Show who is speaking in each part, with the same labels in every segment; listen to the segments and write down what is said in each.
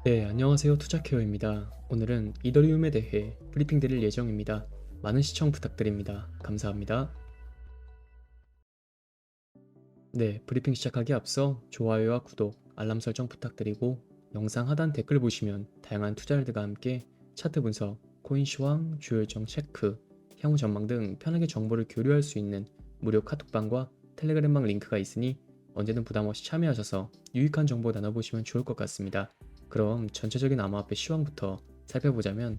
Speaker 1: 네, 안녕하세요. 투자케어입니다. 오늘은 이더리움에 대해 브리핑 드릴 예정입니다. 많은 시청 부탁드립니다. 감사합니다. 네, 브리핑 시작하기 앞서 좋아요와 구독, 알람 설정 부탁드리고 영상 하단 댓글 보시면 다양한 투자들과 함께 차트 분석, 코인 시황, 주요 일정 체크, 향후 전망 등 편하게 정보를 교류할 수 있는 무료 카톡방과 텔레그램방 링크가 있으니 언제든 부담 없이 참여하셔서 유익한 정보 나눠보시면 좋을 것 같습니다. 그럼 전체적인 암호화폐 시황부터 살펴보자면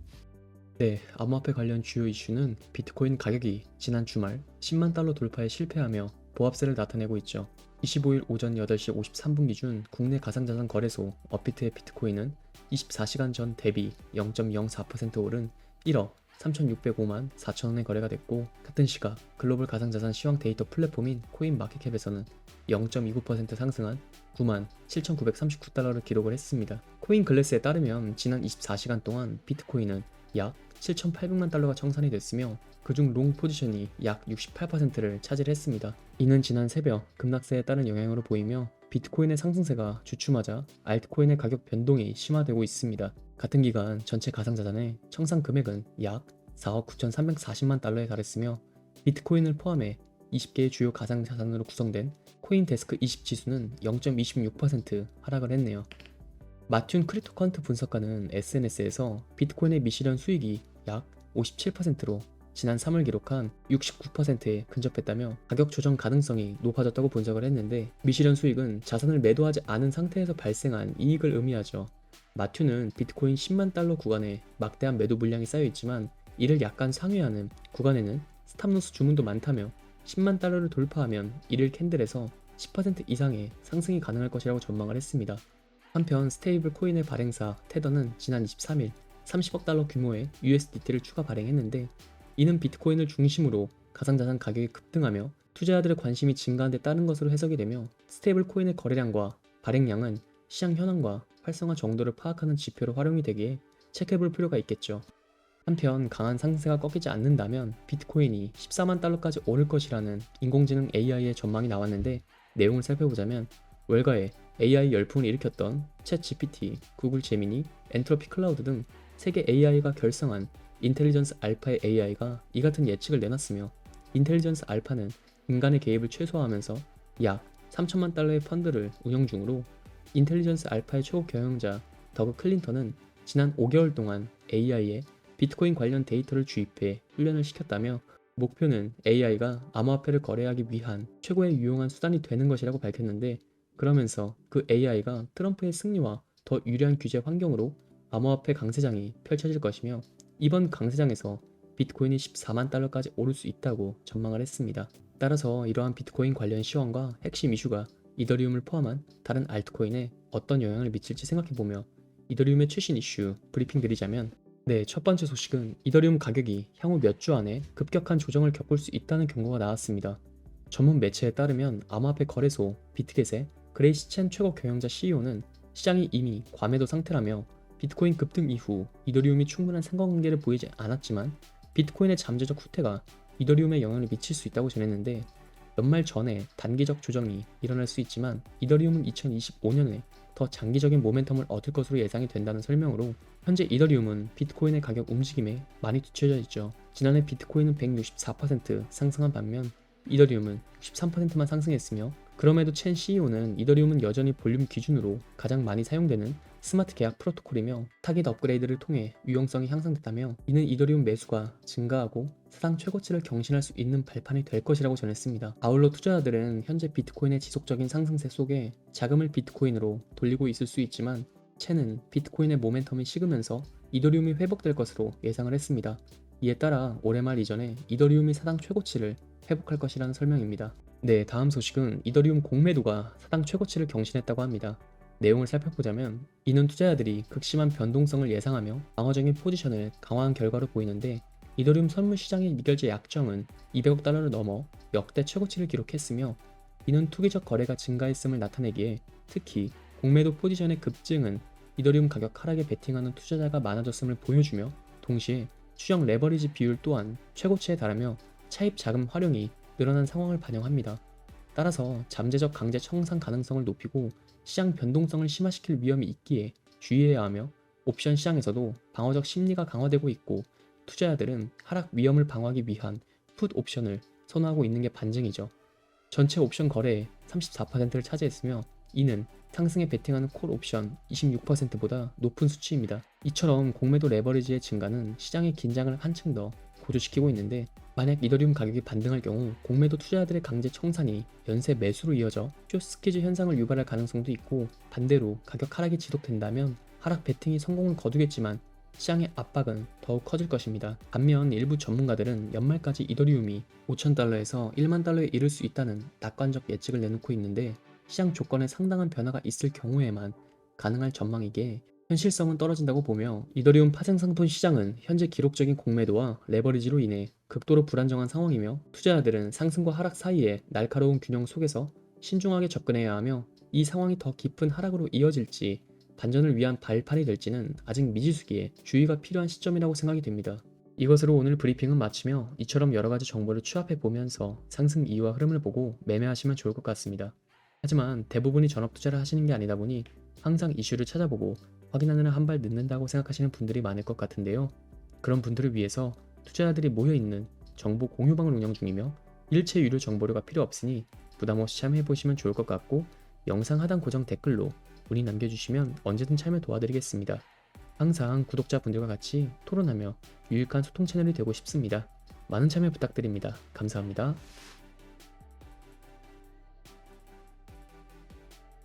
Speaker 1: 네, 암호화폐 관련 주요 이슈는 비트코인 가격이 지난 주말 10만 달러 돌파에 실패하며 보합세를 나타내고 있죠. 25일 오전 8시 53분 기준 국내 가상자산 거래소 업비트의 비트코인은 24시간 전 대비 0.04% 오른 1억 3,605만 4천원에 거래가 됐고, 같은 시각 글로벌 가상자산 시황 데이터 플랫폼인 코인마켓캡에서는 0.29% 상승한 9만 7,939달러를 기록을 했습니다. 코인글래스에 따르면 지난 24시간 동안 비트코인은 약 7,800만 달러가 청산이 됐으며 그중 롱 포지션이 약 68%를 차지했습니다. 이는 지난 새벽 급락세에 따른 영향으로 보이며 비트코인의 상승세가 주춤하자 알트코인의 가격 변동이 심화되고 있습니다. 같은 기간 전체 가상자산의 청산 금액은 약 4억 9,340만 달러에 달했으며 비트코인을 포함해 20개의 주요 가상자산으로 구성된 코인데스크 20 지수는 0.26% 하락을 했네요. 마튠 크립토컨트 분석가는 SNS에서 비트코인의 미실현 수익이 약 57%로 지난 3월 기록한 69%에 근접했다며 가격 조정 가능성이 높아졌다고 분석을 했는데, 미실현 수익은 자산을 매도하지 않은 상태에서 발생한 이익을 의미하죠. 마튠은 비트코인 10만 달러 구간에 막대한 매도 물량이 쌓여 있지만 이를 약간 상회하는 구간에는 스탑로스 주문도 많다며 10만 달러를 돌파하면 이를 캔들에서 10% 이상의 상승이 가능할 것이라고 전망을 했습니다. 한편 스테이블 코인의 발행사 테더는 지난 23일 30억 달러 규모의 USDT를 추가 발행했는데, 이는 비트코인을 중심으로 가상자산 가격이 급등하며 투자자들의 관심이 증가한 데 따른 것으로 해석이 되며, 스테이블 코인의 거래량과 발행량은 시장 현황과 활성화 정도를 파악하는 지표로 활용이 되기에 체크해볼 필요가 있겠죠. 한편 강한 상승세가 꺾이지 않는다면 비트코인이 14만 달러까지 오를 것이라는 인공지능 AI의 전망이 나왔는데, 내용을 살펴보자면 월가에 AI 열풍을 일으켰던 챗 GPT, 구글 제미니, 엔트로피 클라우드 등 세계 AI가 결성한 인텔리전스 알파의 AI가 이 같은 예측을 내놨으며, 인텔리전스 알파는 인간의 개입을 최소화하면서 약 3천만 달러의 펀드를 운영 중으로, 인텔리전스 알파의 최고 경영자 더그 클린턴은 지난 5개월 동안 AI에 비트코인 관련 데이터를 주입해 훈련을 시켰다며 목표는 AI가 암호화폐를 거래하기 위한 최고의 유용한 수단이 되는 것이라고 밝혔는데, 그러면서 그 AI가 트럼프의 승리와 더 유리한 규제 환경으로 암호화폐 강세장이 펼쳐질 것이며 이번 강세장에서 비트코인이 14만 달러까지 오를 수 있다고 전망을 했습니다. 따라서 이러한 비트코인 관련 시황과 핵심 이슈가 이더리움을 포함한 다른 알트코인에 어떤 영향을 미칠지 생각해보며 이더리움의 최신 이슈 브리핑 드리자면, 네, 첫 번째 소식은 이더리움 가격이 향후 몇 주 안에 급격한 조정을 겪을 수 있다는 경고가 나왔습니다. 전문 매체에 따르면 암호화폐 거래소 비트겟의 그레이시 첸 최고 경영자 CEO는 시장이 이미 과매도 상태라며 비트코인 급등 이후 이더리움이 충분한 상관관계를 보이지 않았지만 비트코인의 잠재적 후퇴가 이더리움에 영향을 미칠 수 있다고 전했는데, 연말 전에 단기적 조정이 일어날 수 있지만 이더리움은 2025년에 더 장기적인 모멘텀을 얻을 것으로 예상이 된다는 설명으로, 현재 이더리움은 비트코인의 가격 움직임에 많이 뒤처져 있죠. 지난해 비트코인은 164% 상승한 반면 이더리움은 63%만 상승했으며, 그럼에도 첸 CEO는 이더리움은 여전히 볼륨 기준으로 가장 많이 사용되는 스마트 계약 프로토콜이며 타깃 업그레이드를 통해 유용성이 향상됐다며, 이는 이더리움 매수가 증가하고 사상 최고치를 경신할 수 있는 발판이 될 것이라고 전했습니다. 아울러 투자자들은 현재 비트코인의 지속적인 상승세 속에 자금을 비트코인으로 돌리고 있을 수 있지만 첸은 비트코인의 모멘텀이 식으면서 이더리움이 회복될 것으로 예상을 했습니다. 이에 따라 올해 말 이전에 이더리움이 사상 최고치를 회복할 것이라는 설명입니다. 네, 다음 소식은 이더리움 공매도가 사상 최고치를 경신했다고 합니다. 내용을 살펴보자면 이는 투자자들이 극심한 변동성을 예상하며 방어적인 포지션을 강화한 결과로 보이는데, 이더리움 선물 시장의 미결제 약정은 200억 달러를 넘어 역대 최고치를 기록했으며, 이는 투기적 거래가 증가했음을 나타내기에 특히 공매도 포지션의 급증은 이더리움 가격 하락에 베팅하는 투자자가 많아졌음을 보여주며, 동시에 추정 레버리지 비율 또한 최고치에 달하며 차입 자금 활용이 늘어난 상황을 반영합니다. 따라서 잠재적 강제 청산 가능성을 높이고 시장 변동성을 심화시킬 위험이 있기에 주의해야 하며 옵션 시장에서도 방어적 심리가 강화되고 있고 투자자들은 하락 위험을 방어하기 위한 풋 옵션을 선호하고 있는 게 반증이죠. 전체 옵션 거래의 34%를 차지했으며 이는 상승에 베팅하는 콜 옵션 26%보다 높은 수치입니다. 이처럼 공매도 레버리지의 증가는 시장의 긴장을 한층 더 고조시키고 있는데 만약 이더리움 가격이 반등할 경우 공매도 투자자들의 강제 청산이 연쇄 매수로 이어져 숏스퀴즈 현상을 유발할 가능성도 있고 반대로 가격 하락이 지속된다면 하락 베팅이 성공을 거두겠지만 시장의 압박은 더욱 커질 것입니다. 반면 일부 전문가들은 연말까지 이더리움이 5,000달러에서 1만 달러에 이를 수 있다는 낙관적 예측을 내놓고 있는데 시장 조건에 상당한 변화가 있을 경우에만 가능할 전망이기에 현실성은 떨어진다고 보며 이더리움 파생상품 시장은 현재 기록적인 공매도와 레버리지로 인해 극도로 불안정한 상황이며 투자자들은 상승과 하락 사이에 날카로운 균형 속에서 신중하게 접근해야 하며 이 상황이 더 깊은 하락으로 이어질지 반전을 위한 발판이 될지는 아직 미지수기에 주의가 필요한 시점이라고 생각이 됩니다. 이것으로 오늘 브리핑은 마치며 이처럼 여러가지 정보를 취합해 보면서 상승 이유와 흐름을 보고 매매하시면 좋을 것 같습니다. 하지만 대부분이 전업 투자를 하시는 게 아니다 보니 항상 이슈를 찾아보고 확인하느라 한 발 늦는다고 생각하시는 분들이 많을 것 같은데요. 그런 분들을 위해서 투자자들이 모여있는 정보 공유방을 운영 중이며 일체 유료 정보료가 필요 없으니 부담없이 참여해 보시면 좋을 것 같고 영상 하단 고정 댓글로 문의 남겨주시면 언제든 참여 도와드리겠습니다. 항상 구독자분들과 같이 토론하며 유익한 소통 채널이 되고 싶습니다. 많은 참여 부탁드립니다. 감사합니다.